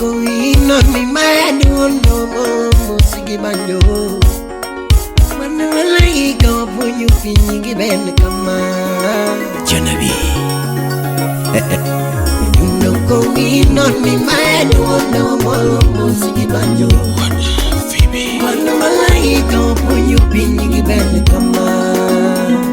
going on me mind, no musiki banjo. Manu malai go when you pingi ben kama. Janabi. You know going on me mind, no musiki banjo. Manu malai go when you pingi ben kama.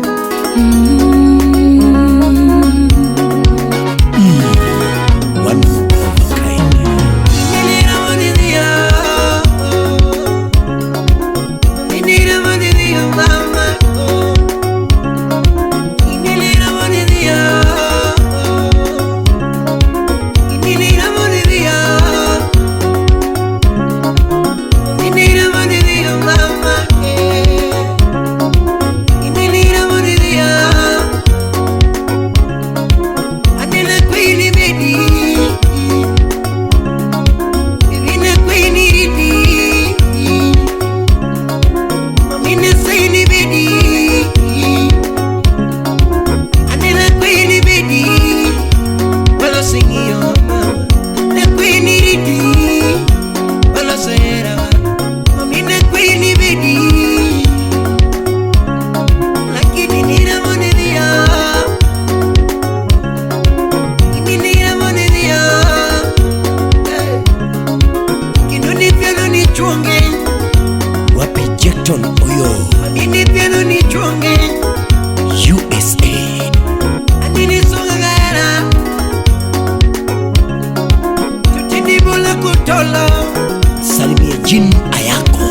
Salimia jin ayako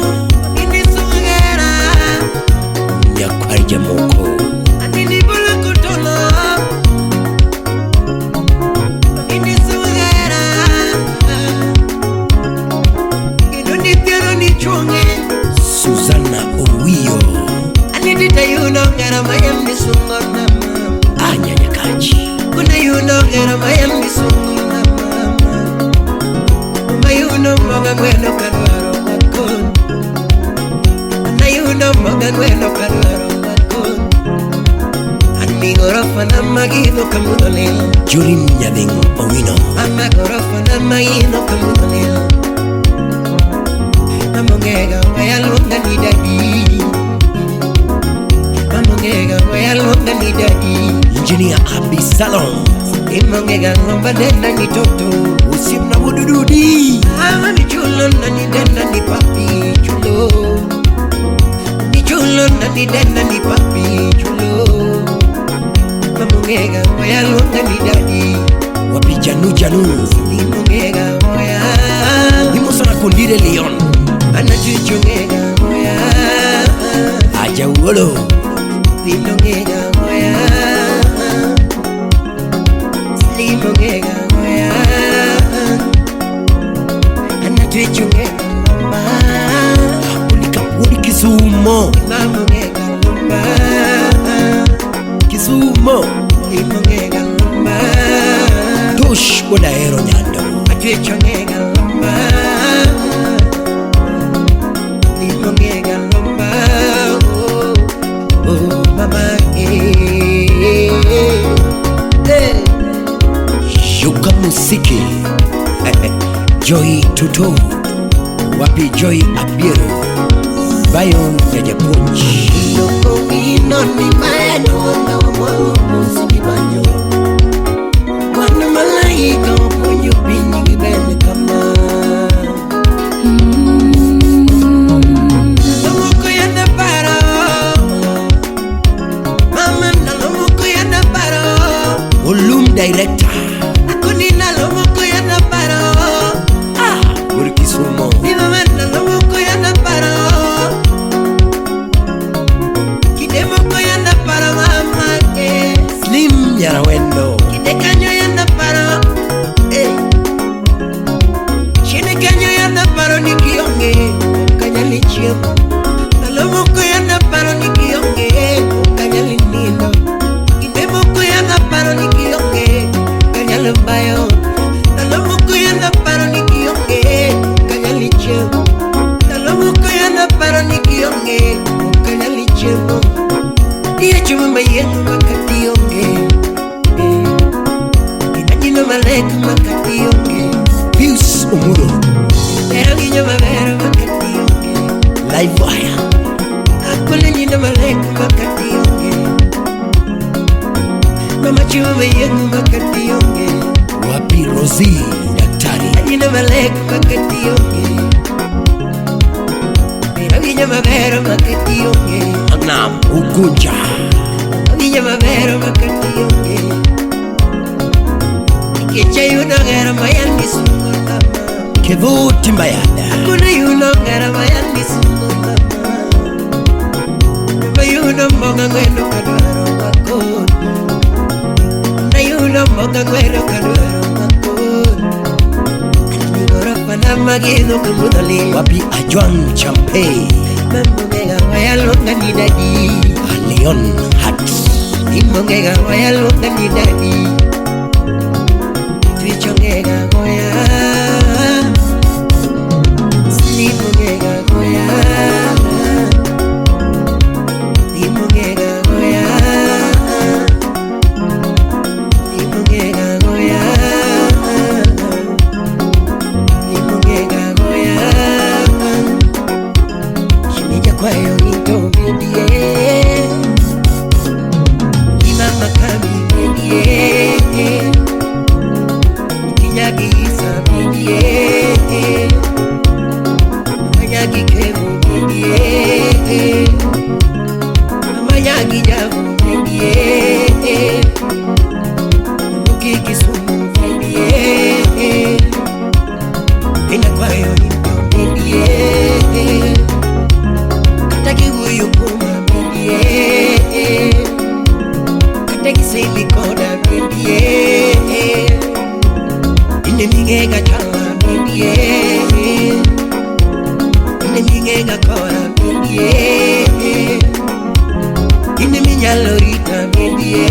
ini sungera nyakwarja moko anini bola kutolo ini sungera inoni piano ni chonge Susana Owiyo anini tayuno ngara mayambi sungona anya nyakachi kuna yuno ngara mayambi sungona Ayuno moga gweno kadwaro makon Ayuno moga gweno kadwaro makon Ani gorofa na magino kamudolil Jurin nyading owino Ama gorofa na magino kamudolil Mamongega wayalonga ni dadi Mamongega wayalonga ni dadi Engineer Abi Salon Imongega ngomba denda ni toto Usim na wudududi Ama ni chulo na ni denda ni papi chulo Ni chulo na ni denda ni papi chulo Mamongega moya longa ni dadi Wapi janu Ni mongega moya Imo sana kundire Leon Ana chuchungega moya Aja uolo Pinongega moya Mongega moya anatwechungega mama ulika Kisumo mongega mama Kisumo mongega mama Tush boda ero nyando atwechungega mama mongega mama oh mama Yuka musiki Joy Tuto Wapi Joy Abiru Bayo Nyajapunchi Yoko inoni maedo na wamo musiki banyo Wana malaika wapunyo pinyi gibene kama Nalomoko ya naparo Mama nalomoko ya naparo Volum Director Kisumo Mama nalomoko ya naparo Kidemoko ya naparo mama Slim Yarawendo Kidekanyo ya naparo Shinekanyo ya naparo ni kionge Kanyali chiemo Nalomoko ya naparo ni kionge Kanyali nino Kidemoko ya naparo ni kionge Kanyali mbayo Nalomoko ya naparo ni kionge Nalomoko ya naparo ni kionge Kanyali chemo Iya chumba yetu makati yonge Inajino maleka makati yonge Pius Umuro Pero guiño mavero makatiyonge Live wire Akule nina maleku makatiyonge Mama chuwe yengu makatiyonge Wapi Rosie daktari Nina maleku makatiyonge Pero guiño mavero makatiyonge Anam Ugunja Guiño mavero makatiyonge Ikecha yunogera mayani sungo tama Kevuti mbayada Kuna yunogera mayani sungo tama Nima yunomonga ngweno kadwaro wakoni Na yunomonga ngweno kadwaro wakoni Atinigora pana magido kumudali Wapi Ajwang Champe Mamungega wayalonga ni dadi Leon Hats Imongega wayalonga ni dadi Twichongega goya Slimongega goya Imongega goya Imongega goya Imongega goya Shinija kwayo into bidie Imama kami bidie Kinyagi isa bidie Manyagi kevu bidie Manyagi javu bidie Muki kisumu bidie Ina kwayo into bidie Kataki huyu kuma bidie Kataki silikona bidie Ine mingega chawa bidie Ine mingega kora bidie Ine minyalorita bidie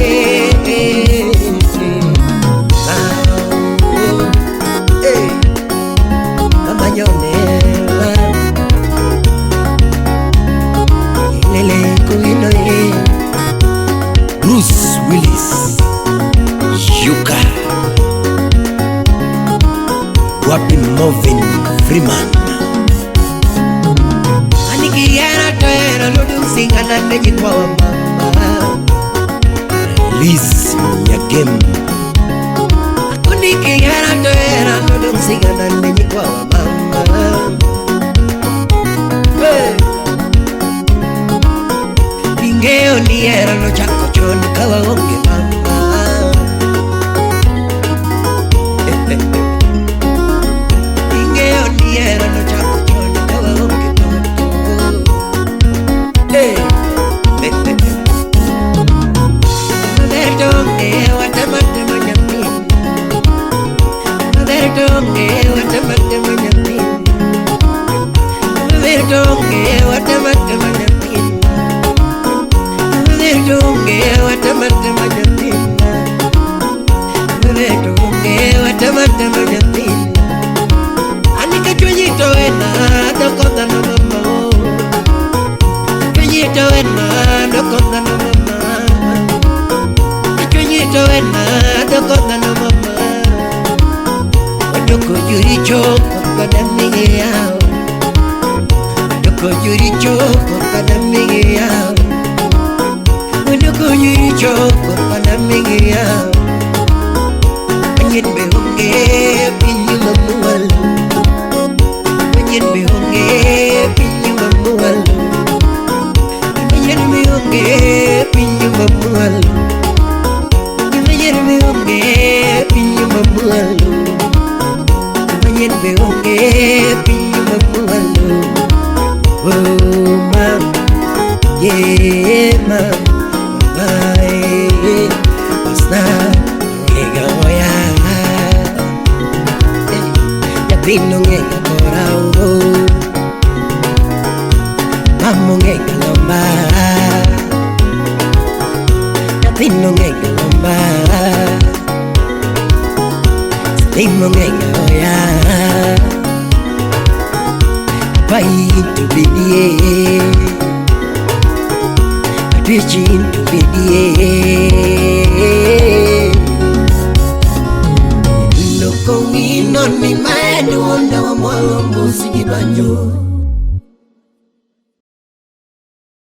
Mama nyonela Ilele kuino Bruce Willis Yuka Wapi Marvin Freeman Anikiera toera nudu singana neji kwa mama Liz Nyagem Akunikiera toera nudu singana neji kwa mama Ingeo ni era no chako choni kawa onge mama Ingeo ni era no chako choni kawa onge mama Mavertonge watamate manyamini Mavertonge watamate manyamini Mavertonge watamate manyamini Mavertonge watamate manyamini Mavertonge watamate manyamini Anika chonyito wena dokonga na mama Chonyito wena dokonga na mama Chonyito wena dokonga na mama Wadoko yuri choko kada mige yao Wadoko yuri choko kada mige yao Wadoko yuri choko kada mige yao Manyin behonge pinyu mamualu Manyin behonge pinyu mamualu Manyin behonge pinyu mamualu Manyin behonge pinyu mamualu Manyin behonge pinyu mamualu Oh mam, yeah mam, bye Pasna, ngega moya Ya pino ngega korao Mamu ngega lomba Ya pino ngega lomba Stimo ngega oya Pai tu bidie Atuichi tu bidie Loko wino ni maendu kanyo